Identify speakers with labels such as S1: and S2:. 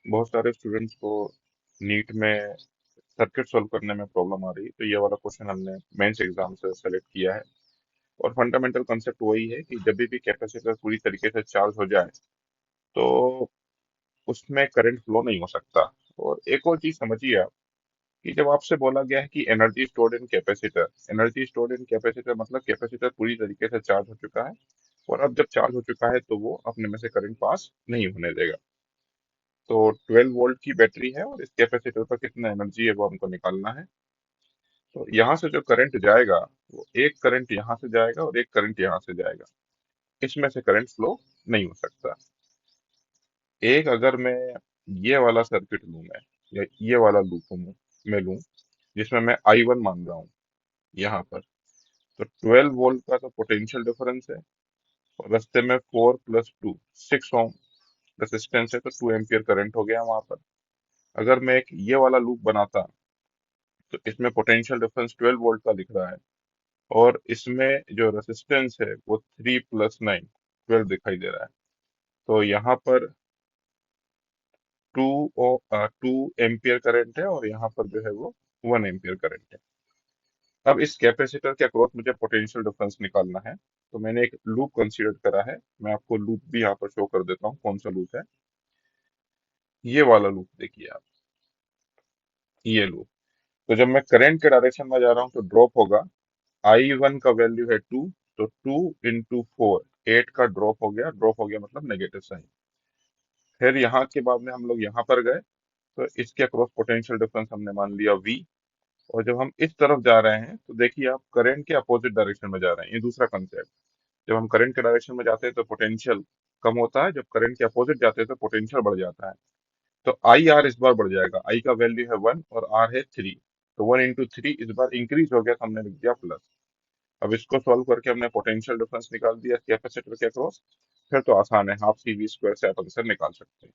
S1: बहुत सारे स्टूडेंट्स को नीट में सर्किट सॉल्व करने में प्रॉब्लम आ रही है, तो ये वाला क्वेश्चन हमने मेंस एग्जाम से सेलेक्ट किया है। और फंडामेंटल कंसेप्ट वही है कि जब भी कैपेसिटर पूरी तरीके से चार्ज हो जाए तो उसमें करंट फ्लो नहीं हो सकता। और एक और चीज समझिए आप कि जब आपसे बोला गया है कि एनर्जी स्टोर्ड इन कैपेसिटर मतलब कैपेसिटर पूरी तरीके से चार्ज हो चुका है, और अब जब चार्ज हो चुका है तो वो अपने में से करंट पास नहीं होने देगा। तो 12 वोल्ट की बैटरी है और इस कैपेसिटर पर कितना एनर्जी है वो हमको निकालना है। तो यहाँ से जो करंट जाएगा, वो एक करंट यहाँ से जाएगा और एक करंट यहाँ से जाएगा। इसमें से करंट फ्लो नहीं हो सकता। एक अगर मैं ये वाला सर्किट लूं मैं, या ये वाला लूप मैं लूं, जिसमें मैं I1 मान रहा हूँ यहाँ पर, तो 12 वोल्ट का तो पोटेंशियल डिफरेंस है, और रास्ते में 4 + 2 6 ओम रेजिस्टेंस है, तो 2 एम्पियर करंट हो गया वहां पर। अगर मैं एक ये वाला लूप बनाता तो इसमें पोटेंशियल डिफरेंस 12 वोल्ट का दिख रहा है, और इसमें जो रेजिस्टेंस है वो 3 + 9 12 दिखाई दे रहा है। तो यहाँ पर 2 एम्पियर करंट है, और यहाँ पर जो है वो 1 एम्पियर करंट है। अब इस कैपेसिटर के अक्रॉस मुझे पोटेंशियल डिफरेंस निकालना है, तो मैंने एक लूप कंसीडर करा है। मैं आपको लूप भी यहाँ पर शो कर देता हूँ कौन सा लूप है। ये वाला लूप देखिए आप, ये लूप। तो जब मैं करंट के डायरेक्शन में जा रहा हूँ तो ड्रॉप होगा। I1 का वैल्यू है 2, तो 2 × 4 8 का ड्रॉप हो गया मतलब नेगेटिव साइन। फिर यहाँ के बाद में हम लोग यहाँ पर गए, तो इसके अक्रॉस पोटेंशियल डिफरेंस हमने मान लिया V। और जब हम इस तरफ जा रहे हैं तो देखिए आप करंट के अपोजिट डायरेक्शन में जा रहे हैं, ये दूसरा कंसेप्ट। जब हम करंट के डायरेक्शन में जाते हैं तो पोटेंशियल कम होता है, जब करंट के अपोजिट जाते हैं तो पोटेंशियल बढ़ जाता है। तो आई आर इस बार बढ़ जाएगा। आई का वैल्यू है 1 और आर है 3, तो 1 × 3 इस बार इंक्रीज हो गया, तो हमने लिख दिया प्लस। अब इसको सॉल्व करके हमने पोटेंशियल डिफरेंस निकाल दिया कैपेसिटर के अक्रॉस। फिर तो आसान है, हाफ CV² से आप आंसर निकाल सकते हैं।